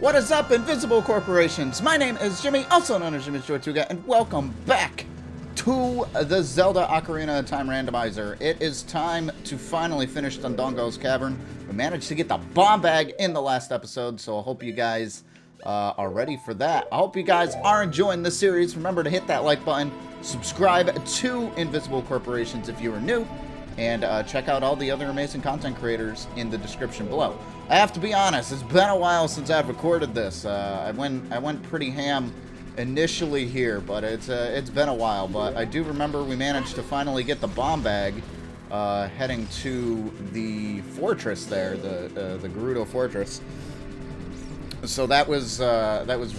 What is up, invisible corporations? My name is Jimmy, also known as YmmijTortuga, and welcome back to the Zelda Ocarina of Time Randomizer. It is time to finally finish Dodongo's Cavern. We managed to get the bomb bag in the last episode, so I hope you guys are ready for that. I hope you guys are enjoying this series. Remember to hit that like button, subscribe to Invisible Corporations if you are new, and check out all the other amazing content creators in the description below. I have to be honest, it's been a while since I've recorded this. I went pretty ham initially here, but it's been a while. But I do remember we managed to finally get the bomb bag, heading to the fortress there, the Gerudo fortress. So that was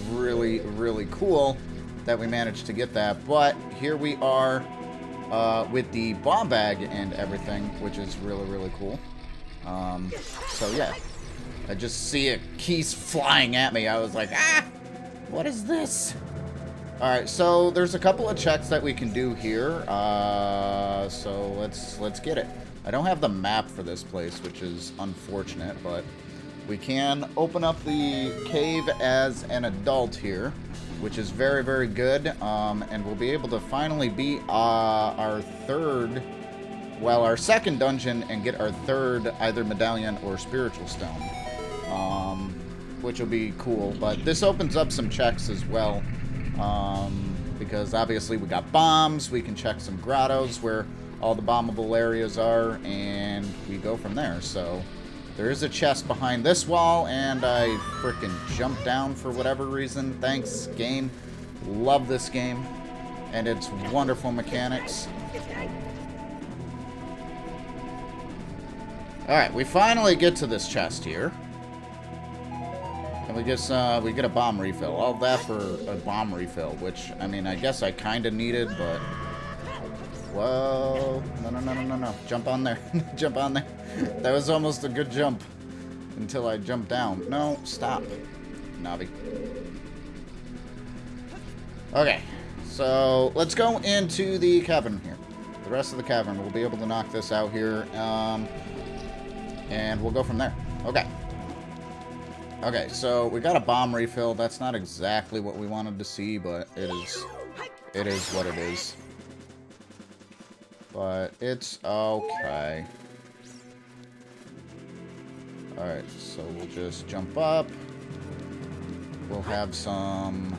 really cool that we managed to get that. But here we are with the bomb bag and everything, which is really cool. So yeah. I just see a keys flying at me. I was like, ah! What is this? Alright, so there's a couple of checks that we can do here. So let's get it. I don't have the map for this place, which is unfortunate, but we can open up the cave as an adult here, which is very good. And we'll be able to finally beat our second dungeon and get our third either medallion or spiritual stone. Which will be cool, but this opens up some checks as well, because obviously we got bombs. We can check some grottos where all the bombable areas are, and we go from there. So there is a chest behind this wall, and I freaking jumped down for whatever reason. Thanks, game. Love this game and its wonderful mechanics. Alright, we finally get to this chest here. And we get a bomb refill. All that for a bomb refill, which, I mean, I guess I kind of needed, but... Whoa. No. Jump on there. Jump on there. That was almost a good jump. Until I jumped down. No, stop. Navi. Okay. So, let's go into the cavern here. The rest of the cavern. We'll be able to knock this out here. And we'll go from there. Okay. Okay, so we got a bomb refill. That's not exactly what we wanted to see, but it is what it is. But it's okay. Alright, so we'll just jump up. We'll have some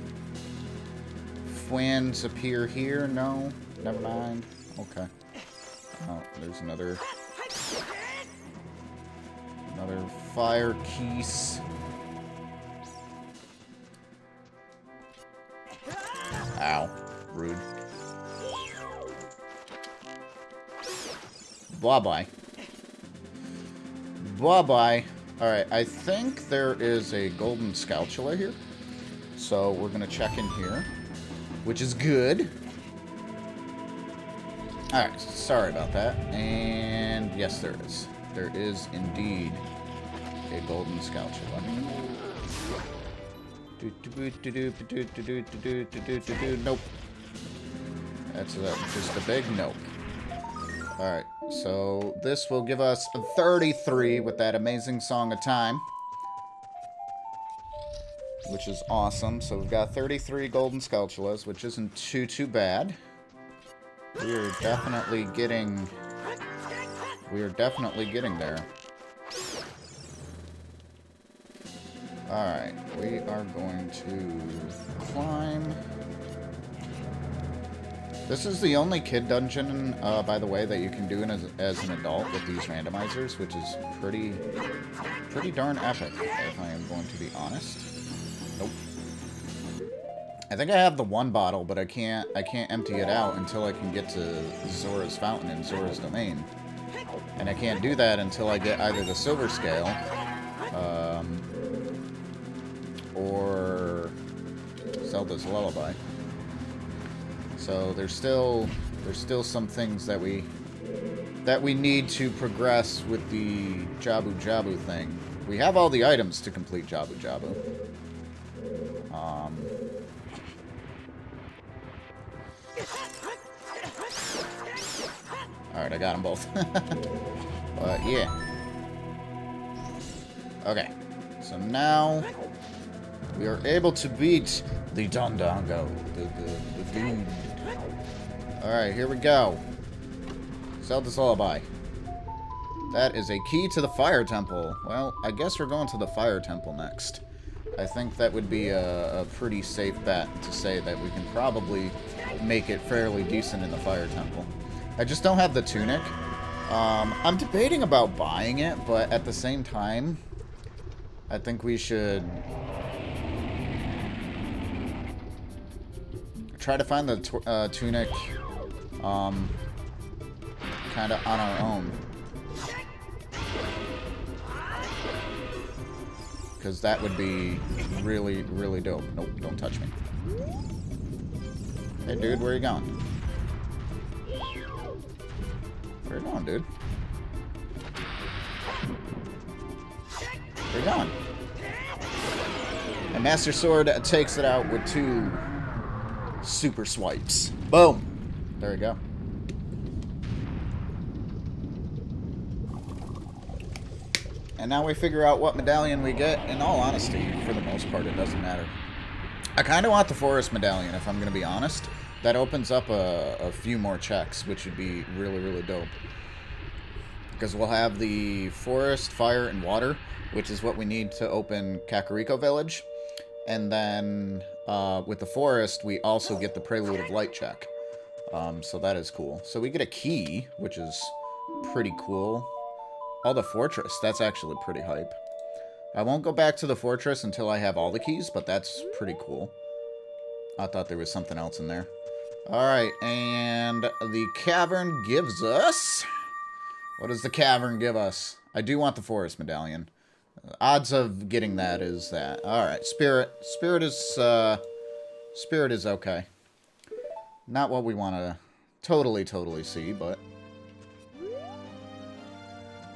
Fwins appear here. No, never mind. Okay. Oh, there's another fire keys. Ow. Rude. Bye-bye. Bye-bye. Alright, I think there is a golden scalchula here. So we're going to check in here, which is good. Alright, sorry about that. And yes, there is. There is indeed a golden scalchula. Nope. That's just a big nope. Alright, so this will give us 33 with that amazing Song of Time. Which is awesome. So we've got 33 golden scalchulas, which isn't too bad. We are definitely getting there. Alright, we are going to climb. This is the only kid dungeon, by the way, that you can do as an adult with these randomizers, which is pretty darn epic, if I am going to be honest. Nope. I think I have the one bottle, but I can't empty it out until I can get to Zora's Fountain in Zora's Domain. And I can't do that until I get either the Silver Scale, or Zelda's Lullaby. So there's still some things that we need to progress with the Jabu thing. We have all the items to complete Jabu. Alright, I got them both. But yeah. Okay. So now We are able to beat the Dondongo. The dude. Alright, here we go. Zelda's Lullaby. That is a key to the Fire Temple. Well, I guess we're going to the Fire Temple next. I think that would be a pretty safe bet to say that we can probably make it fairly decent in the Fire Temple. I just don't have the tunic. I'm debating about buying it, but at the same time, I think we should try to find the tunic kind of on our own. Because that would be really, really dope. Nope, don't touch me. Hey, dude, where are you going? Where are you going, dude? Where are you going? And Master Sword takes it out with 2 super swipes. Boom! There we go. And now we figure out what medallion we get. In all honesty, for the most part, it doesn't matter. I kind of want the forest medallion, if I'm going to be honest. That opens up a few more checks, which would be really, really dope. Because we'll have the forest, fire, and water, which is what we need to open Kakariko Village. And then with the forest, we also get the Prelude of Light check. So that is cool. So we get a key, which is pretty cool. Oh, the fortress. That's actually pretty hype. I won't go back to the fortress until I have all the keys, but that's pretty cool. I thought there was something else in there. Alright, and the cavern gives us... What does the cavern give us? I do want the forest medallion. Odds of getting that is that. Alright, spirit. Spirit is okay. Not what we want to totally see, but...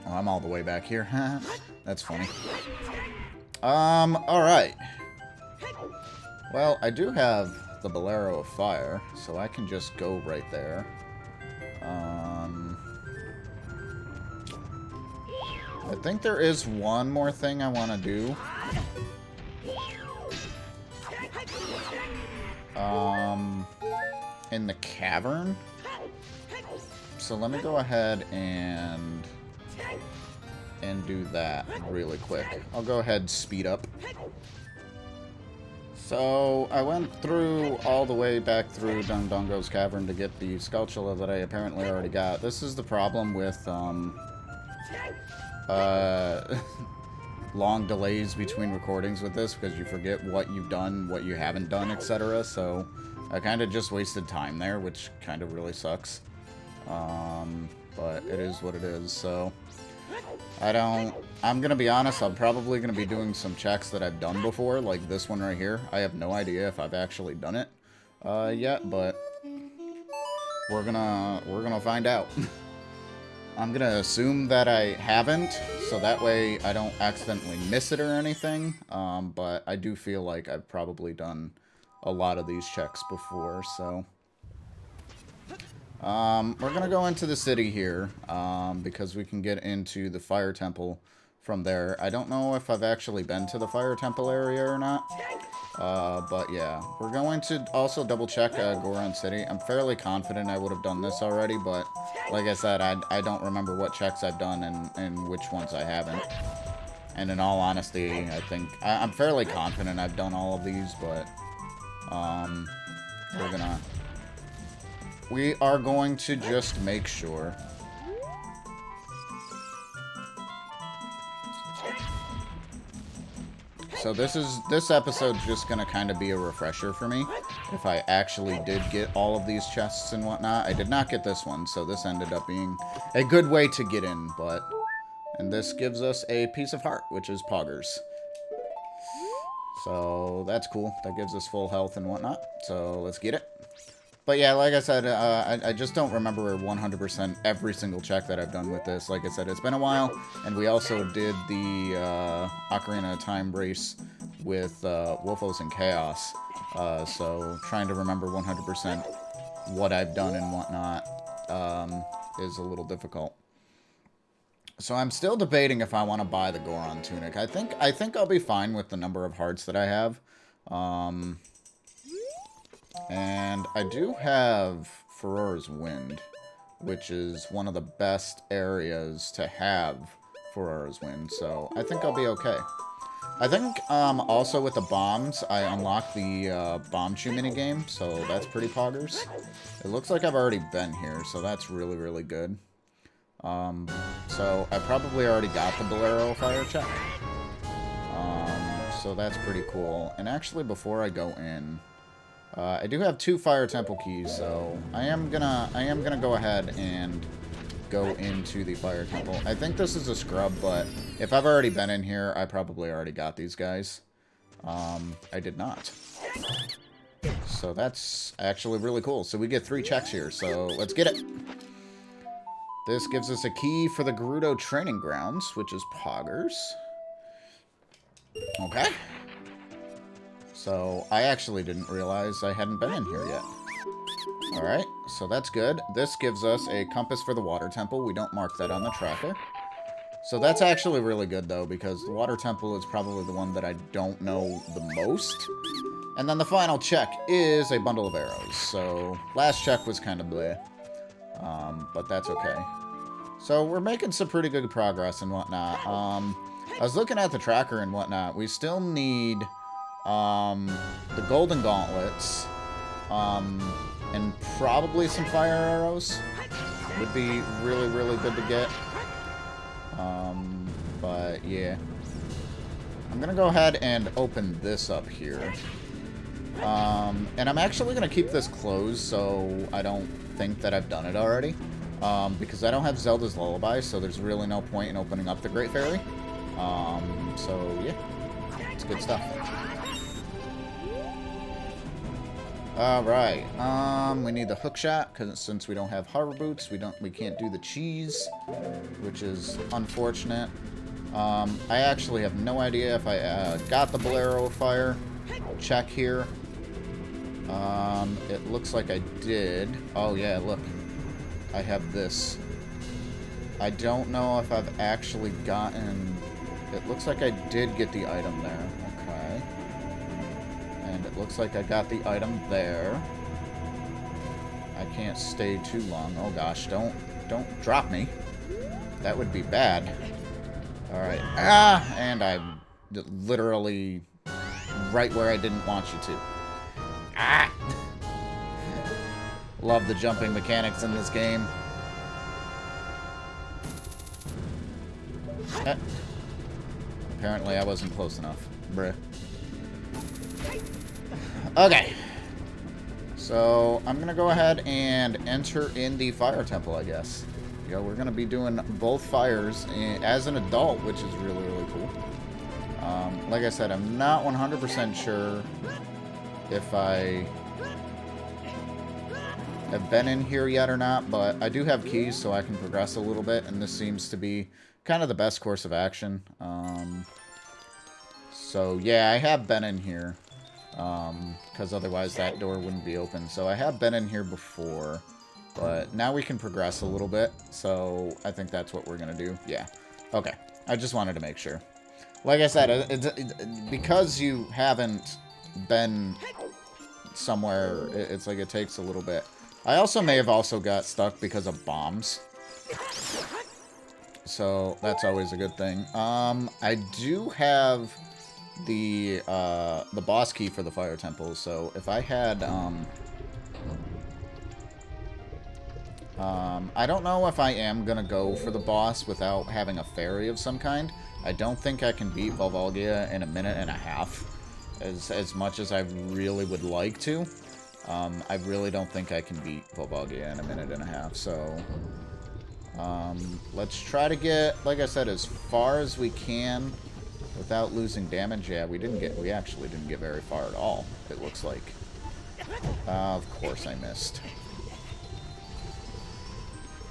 Oh, I'm all the way back here. That's funny. Alright. Well, I do have the Bolero of Fire, so I can just go right there. I think there is one more thing I want to do. In the cavern. So let me go ahead and do that really quick. I'll go ahead and speed up. So I went through all the way back through Dondongo's cavern to get the Skulltula that I apparently already got. This is the problem with long delays between recordings with this, because you forget what you've done, what you haven't done, etc. So I kind of just wasted time there, which kind of really sucks. But it is what it is, so... I'm gonna be honest, I'm probably gonna be doing some checks that I've done before, like this one right here. I have no idea if I've actually done it yet, but we're gonna find out. I'm gonna assume that I haven't, so that way I don't accidentally miss it or anything, but I do feel like I've probably done a lot of these checks before, so... we're gonna go into the city here, because we can get into the Fire Temple from there. I don't know if I've actually been to the Fire Temple area or not, but yeah. We're going to also double check Goron City. I'm fairly confident I would have done this already, but like I said, I don't remember what checks I've done and which ones I haven't. And in all honesty, I think... I'm fairly confident I've done all of these, but... We are going to just make sure. So this episode's just gonna kind of be a refresher for me. If I actually did get all of these chests and whatnot. I did not get this one, so this ended up being a good way to get in, but... And this gives us a piece of heart, which is Poggers. So that's cool. That gives us full health and whatnot. So let's get it. But yeah, like I said, I just don't remember 100% every single check that I've done with this. Like I said, it's been a while, and we also did the Ocarina of Time race with Wolfos and Chaos. So trying to remember 100% what I've done and whatnot is a little difficult. So I'm still debating if I want to buy the Goron tunic. I think I'll be fine with the number of hearts that I have. And I do have Farore's Wind, which is one of the best areas to have Farore's Wind, so I think I'll be okay. I think also with the bombs, I unlocked the Bomb Chew minigame, so that's pretty poggers. It looks like I've already been here, so that's really, really good. So I probably already got the Bolero Fire check. So that's pretty cool. And actually, before I go in, I do have 2 Fire Temple keys, so I am gonna go ahead and go into the Fire Temple. I think this is a scrub, but if I've already been in here, I probably already got these guys. I did not. So that's actually really cool. So we get 3 checks here, so let's get it. This gives us a key for the Gerudo Training Grounds, which is poggers. Okay. So I actually didn't realize I hadn't been in here yet. Alright, so that's good. This gives us a compass for the Water Temple. We don't mark that on the tracker. So that's actually really good, though, because the Water Temple is probably the one that I don't know the most. And then the final check is a bundle of arrows. So last check was kind of bleh. But that's okay. So we're making some pretty good progress and whatnot. I was looking at the tracker and whatnot. We still need the Golden Gauntlets and probably some fire arrows. Would be really, really good to get. But yeah. I'm going to go ahead and open this up here. And I'm actually going to keep this closed so I don't think that I've done it already. Because I don't have Zelda's Lullaby, so there's really no point in opening up the Great Fairy. So yeah, it's good stuff. Alright, we need the hook shot, because since we don't have harbor boots, we can't do the cheese, which is unfortunate. I actually have no idea if I got the Bolero Fire check here. It looks like I did. Oh yeah, look. I have this. I don't know if I've actually gotten... It looks like I did get the item there. Okay. And it looks like I got the item there. I can't stay too long. Oh gosh, don't drop me. That would be bad. Alright. Ah! And I'm literally right where I didn't want you to. Ah! Love the jumping mechanics in this game. Apparently I wasn't close enough. Bruh. Okay. So, I'm going to go ahead and enter in the Fire Temple, I guess. Yeah, we're going to be doing both fires as an adult, which is really, really cool. Like I said, I'm not 100% sure if I have been in here yet or not, but I do have keys, so I can progress a little bit, and this seems to be kind of the best course of action. So, yeah, I have been in here, because otherwise that door wouldn't be open. So I have been in here before, but now we can progress a little bit, so I think that's what we're going to do. Yeah. Okay. I just wanted to make sure. Like I said, because you haven't been somewhere, it's like it takes a little bit. I also may have also got stuck because of bombs. So that's always a good thing. I do have the boss key for the Fire Temple, so if I had I don't know if I am gonna go for the boss without having a fairy of some kind. I don't think I can beat Volvalgia in a minute and a half, as much as I really would like to. I really don't think I can beat Volvalgia in a minute and a half, so let's try to get, like I said, as far as we can without losing damage. Yeah, we actually didn't get very far at all, it looks like. Of course I missed.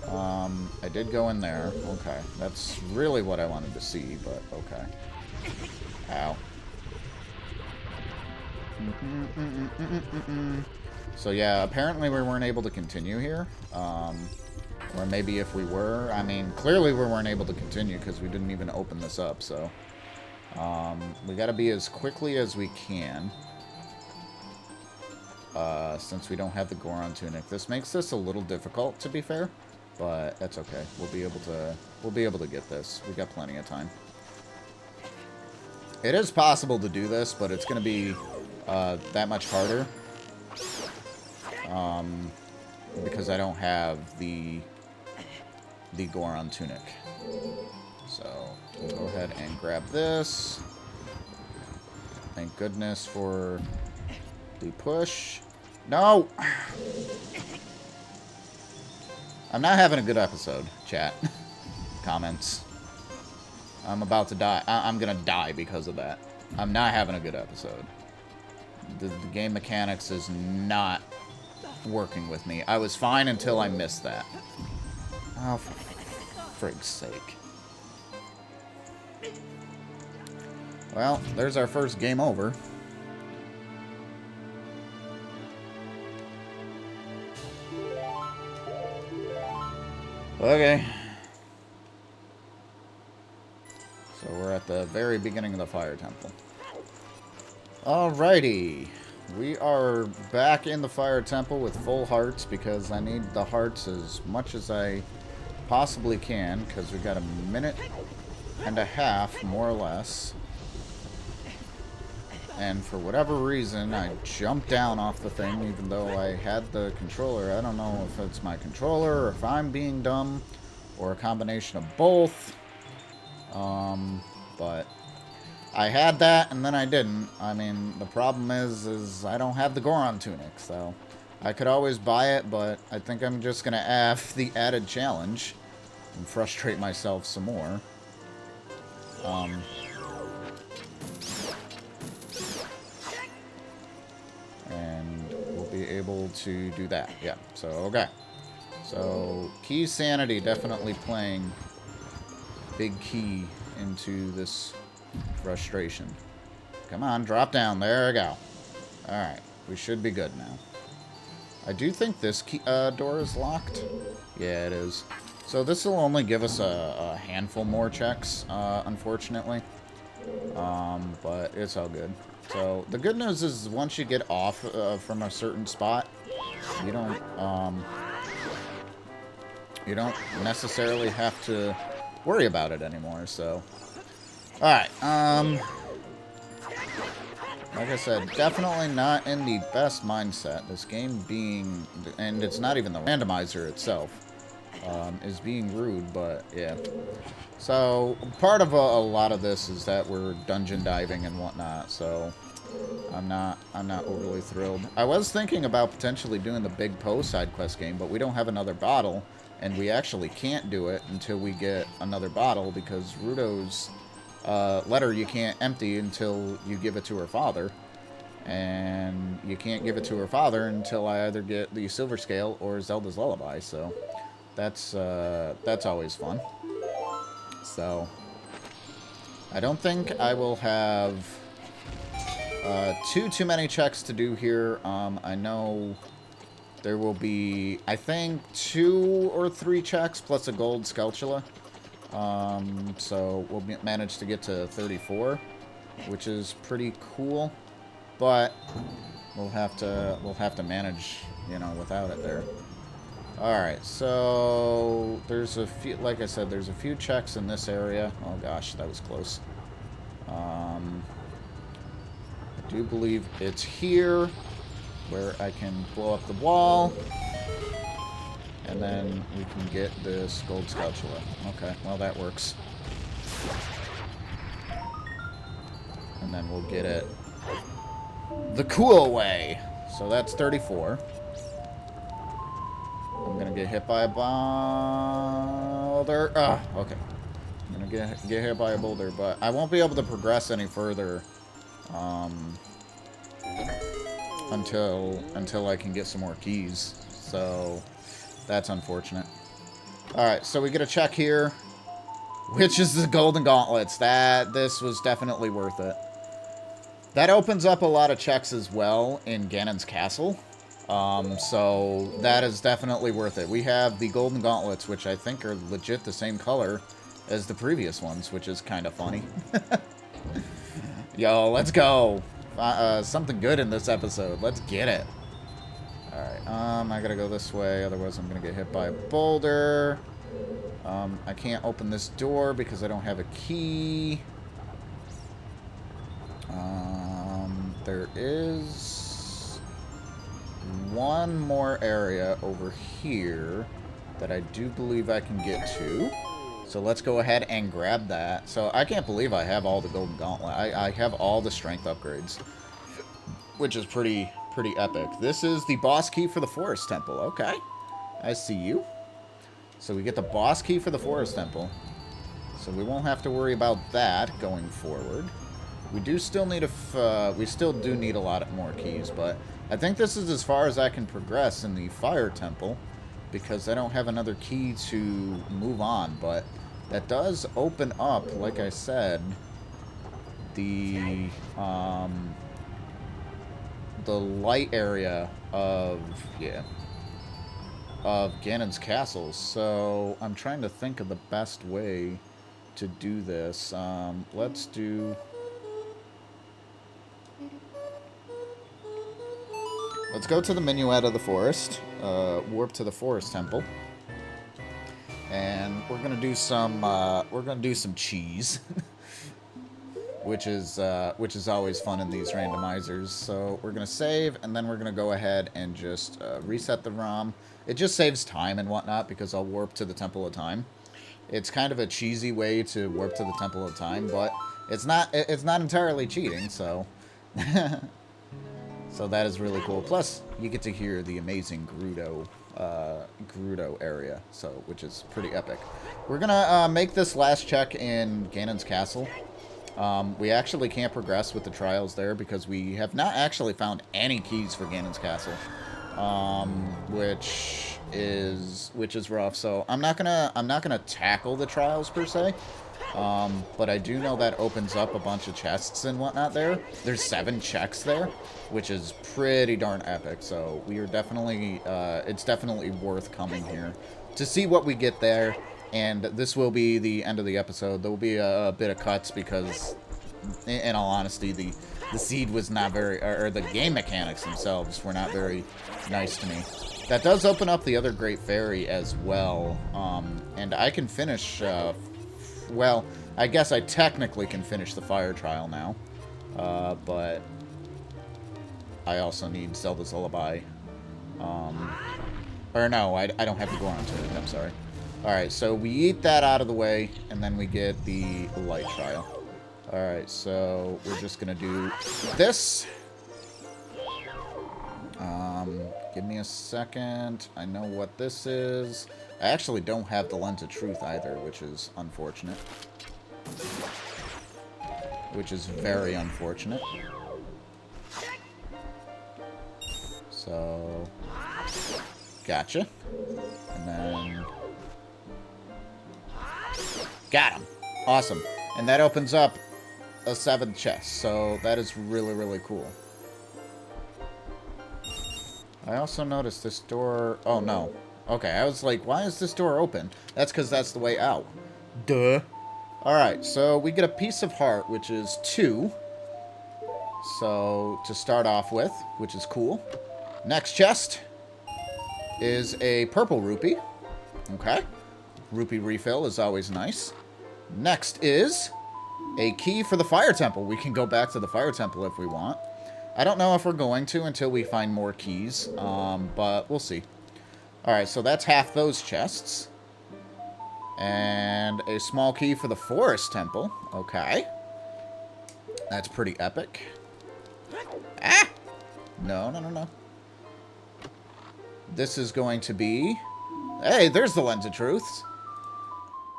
I did go in there. Okay, that's really what I wanted to see, but okay. Ow. So yeah, apparently we weren't able to continue here. Or maybe if we were, I mean, clearly we weren't able to continue because we didn't even open this up, so. We gotta be as quickly as we can. Since we don't have the Goron tunic. This makes this a little difficult, to be fair. But that's okay. We'll be able to get this. We got plenty of time. It is possible to do this, but it's gonna be that much harder. Because I don't have the Goron tunic. So, we'll go ahead and grab this. Thank goodness for the push. No! I'm not having a good episode, chat. Comments. I'm about to die. I'm gonna die because of that. I'm not having a good episode. The game mechanics is not working with me. I was fine until I missed that. Oh, for frig's sake. Well, there's our first game over. Okay. So we're at the very beginning of the Fire Temple. Alrighty. We are back in the Fire Temple with full hearts because I need the hearts as much as I possibly can because we've got a minute and a half, more or less. And for whatever reason, I jumped down off the thing even though I had the controller. I don't know if it's my controller or if I'm being dumb or a combination of both. But I had that and then I didn't. I mean, the problem is I don't have the Goron tunic, so I could always buy it, but I think I'm just going to have the added challenge and frustrate myself some more. And we'll be able to do that. Yeah, so, okay. So, key sanity definitely playing big key into this frustration. Come on, drop down. There we go. Alright, we should be good now. I do think this key, door is locked. Yeah, it is. So this will only give us a handful more checks, unfortunately. But it's all good. So the good news is once you get off from a certain spot, you don't necessarily have to worry about it anymore. So, all right. Like I said, definitely not in the best mindset. This game being, and it's not even the randomizer itself, is being rude, but yeah. So, part of a lot of this is that we're dungeon diving and whatnot, so I'm not overly thrilled. I was thinking about potentially doing the Big Poe side quest game, but we don't have another bottle, and we actually can't do it until we get another bottle, because Gerudo's letter you can't empty until you give it to her father, and you can't give it to her father until I either get the Silver Scale or Zelda's Lullaby, so that's always fun. So I don't think I will have too many checks to do here. I know there will be, I think, 2 or 3 checks plus a gold Skulltula. So we'll manage to get to 34, which is pretty cool. But we'll have to manage, you know, without it there. Alright, so there's a few, like I said, there's a few checks in this area. Oh gosh, that was close. I do believe it's here where I can blow up the wall. And then we can get this gold Skulltula. Okay, well that works. And then we'll get it the cool way. So that's 34. I'm gonna get hit by a boulder. Okay. I'm gonna get hit by a boulder, but I won't be able to progress any further until I can get some more keys. So that's unfortunate. Alright, so we get a check here, which is the Golden Gauntlets. This was definitely worth it. That opens up a lot of checks as well in Ganon's castle. So that is definitely worth it. We have the Golden Gauntlets, which I think are legit the same color as the previous ones, which is kind of funny. Yo, let's go. Something good in this episode. Let's get it. Alright, I gotta go this way, otherwise I'm gonna get hit by a boulder. I can't open this door because I don't have a key. There is one more area over here that I do believe I can get to. So let's go ahead and grab that. So I can't believe I have all the Golden Gauntlet. I have all the strength upgrades, which is pretty epic. This is the boss key for the Forest Temple. Okay, I see you. So we get the boss key for the Forest Temple. So we won't have to worry about that going forward. We do still need we still do need a lot more keys, but I think this is as far as I can progress in the Fire Temple because I don't have another key to move on, but that does open up, like I said, the light area of Ganon's castle. So I'm trying to think of the best way to do this. Let's go to the minuet of the forest, warp to the Forest Temple, and we're gonna do some cheese, which is always fun in these randomizers. So we're gonna save, and then we're gonna go ahead and just reset the ROM. It just saves time and whatnot because I'll warp to the Temple of Time. It's kind of a cheesy way to warp to the Temple of Time, but it's not entirely cheating. So. So that is really cool. Plus, you get to hear the amazing Gerudo area, so which is pretty epic. We're gonna make this last check in Ganon's castle. We actually can't progress with the trials there because we have not actually found any keys for Ganon's castle, which is rough. So I'm not gonna tackle the trials per se. But I do know that opens up a bunch of chests and whatnot there. There's 7 checks there, which is pretty darn epic. So we are definitely, it's definitely worth coming here to see what we get there. And this will be the end of the episode. There will be a bit of cuts because, in all honesty, the seed was not very, or the game mechanics themselves were not very nice to me. That does open up the other Great Fairy as well. And I can finish, well, I guess I technically can finish the fire trial now, but I also need Zelda's Lullaby. Or no, I don't have to go on to it, I'm sorry. Alright, so we eat that out of the way, and then we get the light trial. Alright, so we're just gonna do this. Give me a second. I know what this is. I actually don't have the Lens of Truth either, which is unfortunate. Which is very unfortunate. So, gotcha. And then... got him. Awesome. And that opens up a 7th chest, so that is really, really cool. I also noticed this door... oh, no. Okay, I was like, why is this door open? That's because that's the way out. Duh. Alright, so we get a piece of heart, which is 2. So, to start off with, which is cool. Next chest is a purple rupee. Okay. Rupee refill is always nice. Next is a key for the Fire Temple. We can go back to the Fire Temple if we want. I don't know if we're going to until we find more keys, but we'll see. Alright, so that's half those chests. And a small key for the Forest Temple. Okay. That's pretty epic. Ah! No, no, no, no. This is going to be... hey, there's the Lens of Truth.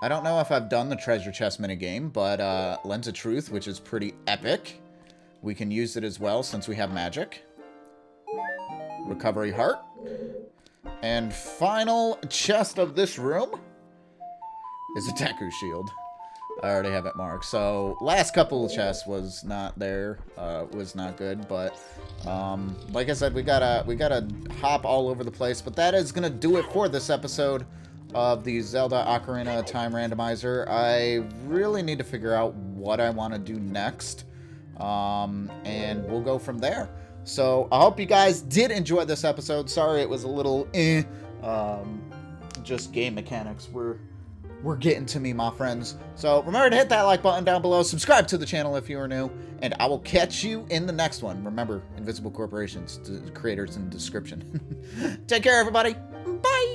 I don't know if I've done the treasure chest minigame, but Lens of Truth, which is pretty epic. We can use it as well since we have magic. Recovery heart. And final chest of this room is a Deku shield. I already have it marked. So last couple of chests was not there, was not good, but like I said, we gotta hop all over the place. But that is gonna do it for this episode of the Zelda Ocarina Time Randomizer. I really need to figure out what I want to do next, and we'll go from there. So I hope you guys did enjoy this episode. Sorry it was a little just game mechanics we're getting to me, my friends. So remember to hit that like button down below, subscribe to the channel if you are new, and I will catch you in the next one. Remember, invisible corporations, the creators in the description. Take care, everybody. Bye.